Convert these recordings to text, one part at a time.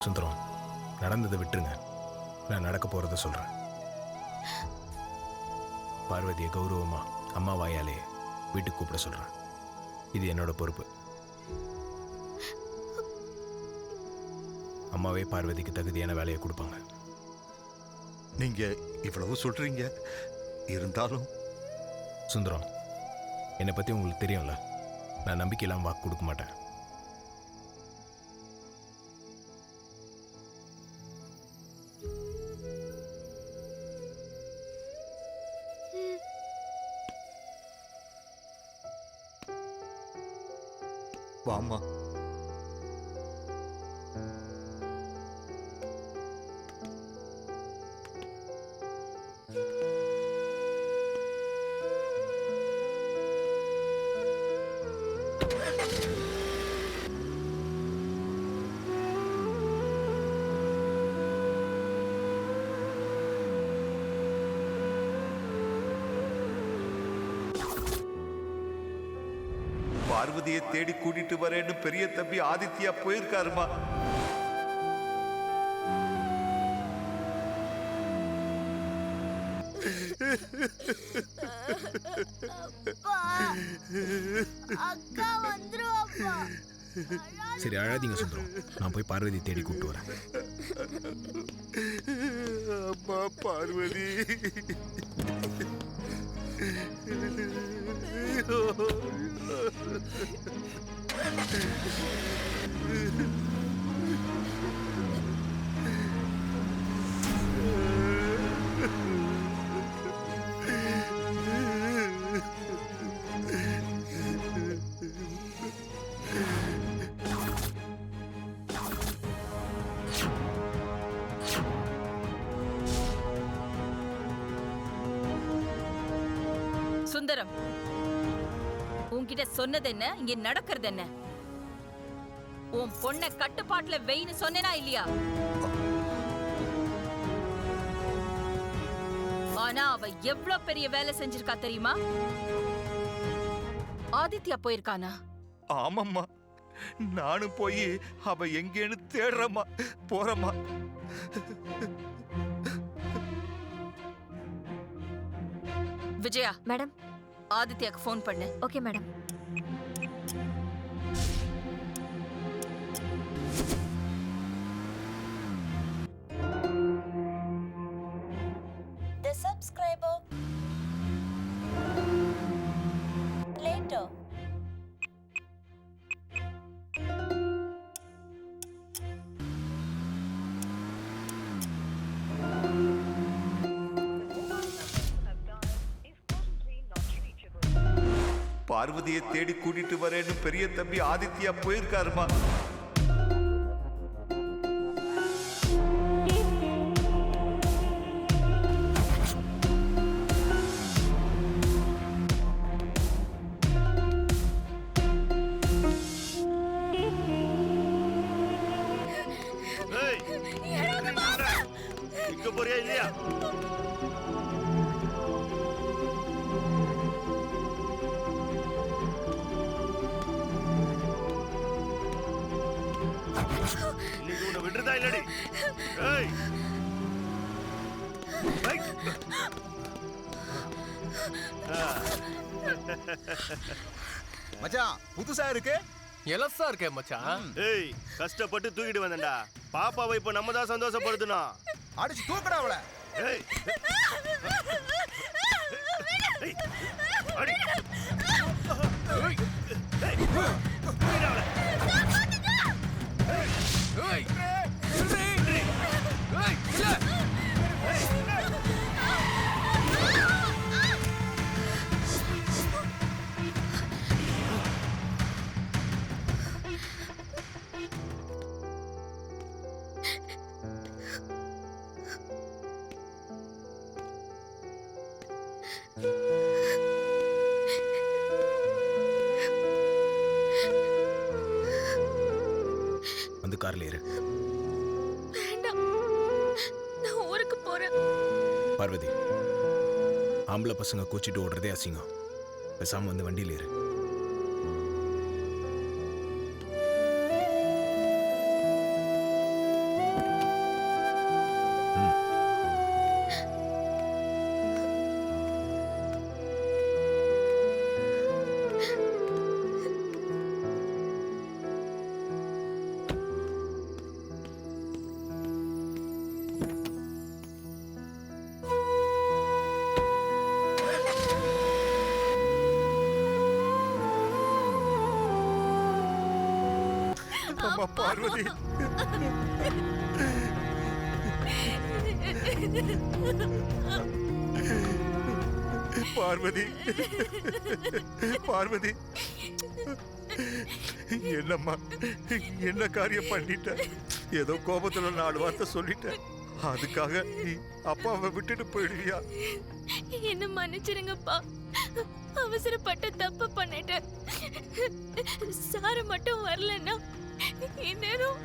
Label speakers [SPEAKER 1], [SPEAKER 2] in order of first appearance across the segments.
[SPEAKER 1] சுந்தரம், நடந்ததை விட்டுருங்க. நான் நடக்க போறத சொல்றேன். பார்வதியை கௌரவமா அம்மா வாயாலே வீட்டுக்கு கூப்பிட சொல்றேன். இது என்னோட பொறுப்பு. அம்மாவே பார்வதிக்கு தகுதியான வேலையை கொடுப்பாங்க.
[SPEAKER 2] நீங்க இவ்வளவு சொல்றீங்க, இருந்தாலும்
[SPEAKER 1] சுந்தரம், என்னை பத்தி உங்களுக்கு தெரியும்ல, நான் நம்பிக்கையெல்லாம் வாக்கு கொடுக்க மாட்டேன்.
[SPEAKER 2] வாமா. பார்வதியை தேடி கூட்டிட்டு வரேன்னு பெரிய தம்பி ஆதித்யா போயிருக்காருமா.
[SPEAKER 1] சரி, அழாதீங்க சுந்தரம். நான் போய் பார்வதி தேடி கூப்பிட்டு வரேன்.
[SPEAKER 2] அம்மா பார்வதி.
[SPEAKER 3] சுந்தரம், உன்கிட்ட சொன்னது என்ன, இங்க நடக்கிறது என்ன? உன் பொண்ண கட்டுப்பாட்டுல வெயின்னு சொன்னேனா இல்லையா? ஆனா அவ எவ்வளவு பெரிய வேலை செஞ்சிருக்கா தெரியுமா? ஆதித்யா போயிருக்கானா?
[SPEAKER 2] ஆமாம்மா, நானும் போய் அவ எங்கேன்னு தேடுறமா போறமா.
[SPEAKER 3] விஜயா
[SPEAKER 4] மேடம்,
[SPEAKER 3] ஆதித்யாக்கு ஃபோன் பண்ணு.
[SPEAKER 4] Okay madam.
[SPEAKER 5] The subscriber later.
[SPEAKER 2] பார்வதியை தேடி கூட்டிட்டு வரேன்னு பெரிய தம்பி ஆதித்யா போயிருக்காருமா.
[SPEAKER 6] இங்க போறியா இல்லையா? இன்னைக்கு உன்னை விடுறதா இல்லடி? ஏய்,
[SPEAKER 7] மச்சான், புதுசா இருக்கு.
[SPEAKER 8] எலசா இருக்கே மச்சான்.
[SPEAKER 6] ஏய், கஷ்டப்பட்டு தூக்கிட்டு வந்தேன்டா. பாப்பாவை இப்ப நம்ம தான் சந்தோஷப்படுத்தணும்.
[SPEAKER 7] அடிச்சு தூக்கடா அவள.
[SPEAKER 6] ஏய், ஏய், அடி. ஏய், ஏய், தூக்கிடு அவளை.
[SPEAKER 8] ஏய், நில்றி. ஏய், இல்ல.
[SPEAKER 1] வந்து கார்ல ஏறு.
[SPEAKER 4] வேண்டாம், நான் ஊருக்கு போறேன்.
[SPEAKER 1] பார்வதி, ஆம்பளை பசங்க கூச்சிட்டு ஓடுறதே அசிங்கம். பேசாம வந்து வண்டியில் ஏறு.
[SPEAKER 2] அம்மா பார்வதி பார்வதி பார்வதி என்னம்மா என்ன காரியம் பண்ணிட்ட? ஏதோ கோபத்துல 4 வார்த்தை சொல்லிட்டேன், அதுக்காக நீ அப்பாவை விட்டுட்டு போயிடுவியா?
[SPEAKER 4] என்ன மன்னிச்சிருங்கப்பா, அவசரப்பட்டு தப்பு பண்ணிட்டேன். சாரு மட்டும் வரலன்னா இந்நேரம்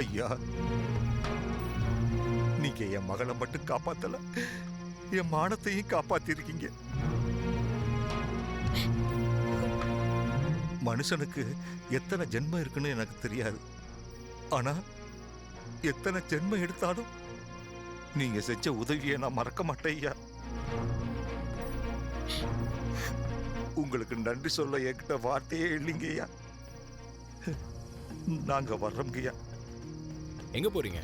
[SPEAKER 2] ஐயா, நீங்க என் மகளை மட்டும் காப்பாத்தல, என் மானத்தையும் காப்பாத்திருக்கீங்க. மனுஷனுக்கு எத்தனை ஜென்மம் இருக்குன்னு எனக்கு தெரியாது, ஆனா எத்தனை ஜென்மம் எடுத்தாலும் நீங்க செஞ்ச உதவியை நான் மறக்க மாட்டேன் ஐயா. உங்களுக்கு நன்றி சொல்ல என்கிட்ட வார்த்தையே இல்லைங்க ஐயா. நாங்க வர்றோங்க ஐயா.
[SPEAKER 1] எங்க போறீங்க?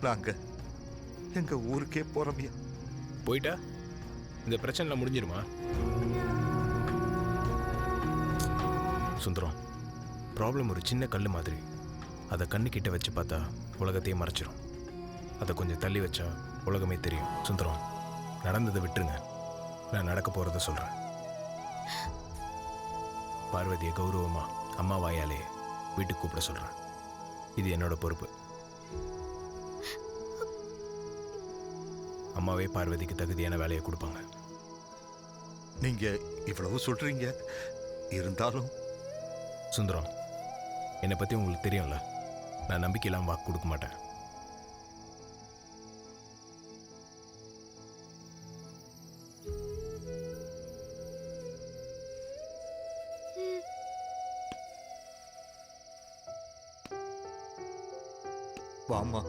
[SPEAKER 2] நாங்க எங்க ஊருக்கே போறோம் ஐயா.
[SPEAKER 1] போயிட்டா இந்த பிரச்சனை முடிஞ்சிருமா? சுந்தரம், ப்ராப்ளம் ஒரு சின்ன கல் மாதிரி. அதை கண்ணுக்கிட்ட வச்சு பார்த்தா உலகத்தையே மறைச்சிரும். அதை கொஞ்சம் தள்ளி வச்சா உலகமே தெரியும். சுந்தரம், நடந்ததை விட்டுருங்க, நான் நடக்க போறத சொல்றேன். பார்வதியை கௌரவமா அம்மா வாயாலே வீட்டுக்கு கூப்பிட சொல்றேன். இது என்னோட பொறுப்பு. அம்மாவே பார்வதிக்கு தகுதியான வேலையை கொடுப்பாங்க.
[SPEAKER 2] நீங்க இவ்வளவு சொல்றீங்க, இருந்தாலும்
[SPEAKER 1] சுந்தரம், என்னை பத்தி உங்களுக்கு தெரியும்ல, நான் நம்பிக்கையெல்லாம் வாக்கு கொடுக்க மாட்டேன்.
[SPEAKER 2] வாமா.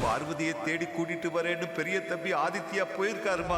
[SPEAKER 2] பார்வதியை தேடி கூட்டிட்டு வரேன்னு பெரிய தம்பி ஆதித்யா போயிருக்காருமா.